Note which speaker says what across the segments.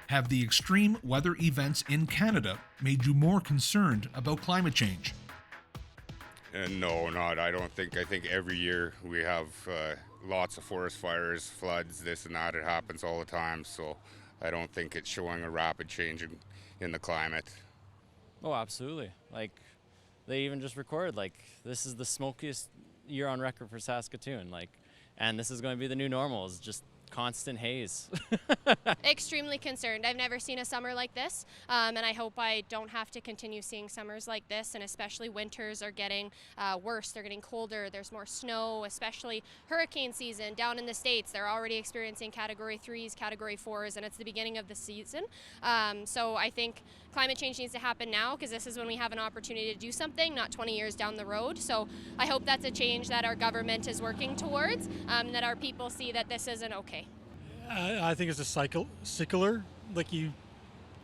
Speaker 1: Have the extreme weather events in Canada made you more concerned about climate change?
Speaker 2: And no, not. I don't think. I think every year we have lots of forest fires, floods, this and that. It happens all the time. So I don't think it's showing a rapid change in the climate.
Speaker 3: Oh, absolutely. Like, they even just recorded, like, this is the smokiest year on record for Saskatoon. Like, and this is going to be the new normal, is just constant haze.
Speaker 4: Extremely concerned. I've never seen a summer like this, and I hope I don't have to continue seeing summers like this, and especially winters are getting worse. They're getting colder. There's more snow, especially hurricane season down in the States. They're already experiencing Category 3s, Category 4s, and it's the beginning of the season. So I think climate change needs to happen now, because this is when we have an opportunity to do something, not 20 years down the road. So I hope that's a change that our government is working towards, that our people see that this isn't okay.
Speaker 5: I think it's a secular.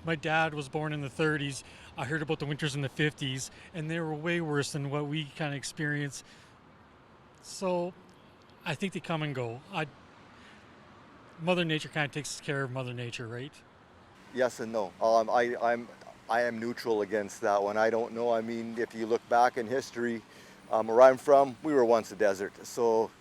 Speaker 5: My dad was born in the 30s. I heard about the winters in the 50s, and they were way worse than what we kind of experience. So I think they come and go. Mother Nature kind of takes care of Mother Nature, right?
Speaker 6: Yes and no. I am neutral against that one. I don't know. I mean, if you look back in history, where I'm from, we were once a desert. So,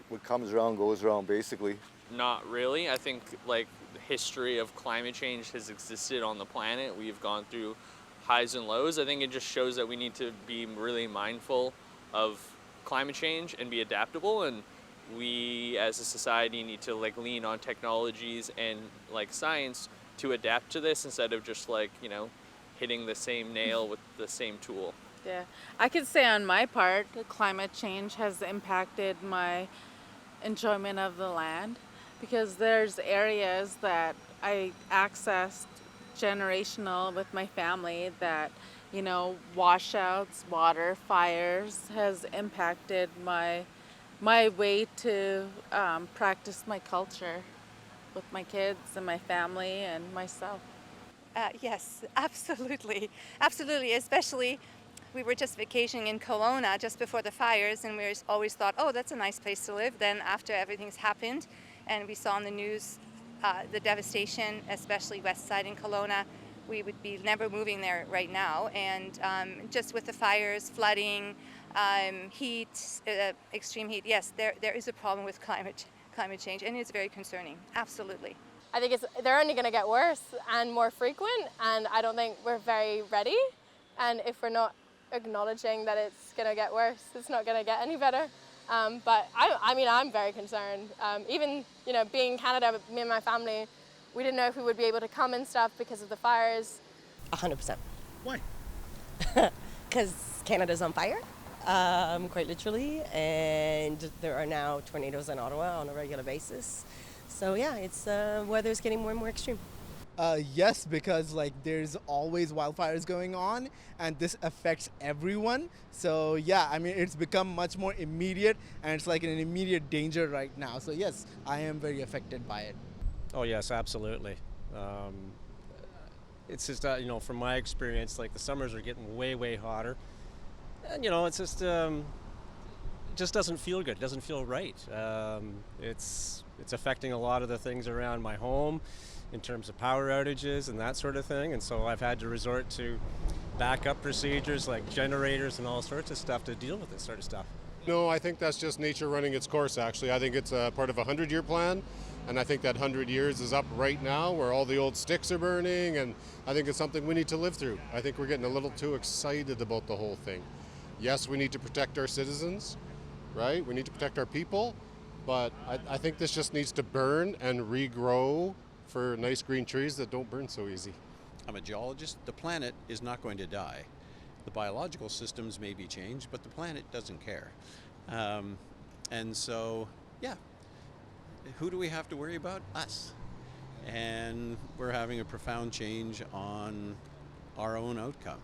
Speaker 6: what comes around goes around, basically.
Speaker 7: Not really. I think the history of climate change has existed on the planet. We've gone through highs and lows. I think it just shows that we need to be really mindful of climate change and be adaptable, and we as a society need to lean on technologies and science to adapt to this, instead of just hitting the same nail with the same tool.
Speaker 8: Yeah, I could say on my part, climate change has impacted my enjoyment of the land, because there's areas that I accessed generational with my family that, washouts, water, fires has impacted my way to practice my culture with my kids and my family and myself.
Speaker 9: Yes, absolutely. Absolutely, especially we were just vacationing in Kelowna just before the fires, and we always thought, oh, that's a nice place to live. Then after everything's happened and we saw on the news the devastation, especially west side in Kelowna, we would be never moving there right now. And just with the fires, flooding, heat, extreme heat, yes, there is a problem with climate change, and it's very concerning, absolutely.
Speaker 4: I think they're only going to get worse and more frequent, and I don't think we're very ready. And if we're not acknowledging that it's going to get worse, it's not going to get any better. But I'm very concerned. Even, being in Canada, me and my family, we didn't know if we would be able to come and stuff because of the fires.
Speaker 10: 100%.
Speaker 1: Why?
Speaker 10: Because Canada's on fire, quite literally, and there are now tornadoes in Ottawa on a regular basis. So yeah, it's weather's getting more and more extreme.
Speaker 11: Yes, because there's always wildfires going on, and this affects everyone. So yeah, it's become much more immediate, and it's an immediate danger right now. So yes, I am very affected by it.
Speaker 12: Oh yes, absolutely. It's just from my experience, the summers are getting way hotter, and it's just it just doesn't feel good. It doesn't feel right. It's affecting a lot of the things around my home, in terms of power outages and that sort of thing, and so I've had to resort to backup procedures like generators and all sorts of stuff to deal with this sort of stuff.
Speaker 13: No, I think that's just nature running its course, actually. I think it's a part of a 100-year plan, and I think that 100 years is up right now, where all the old sticks are burning, and I think it's something we need to live through. I think we're getting a little too excited about the whole thing. Yes, we need to protect our citizens, right? We need to protect our people, but I think this just needs to burn and regrow for nice green trees that don't burn so easy.
Speaker 14: I'm a geologist. The planet is not going to die. The biological systems may be changed, but the planet doesn't care. And so, yeah, who do we have to worry about? Us. And we're having a profound change on our own outcome.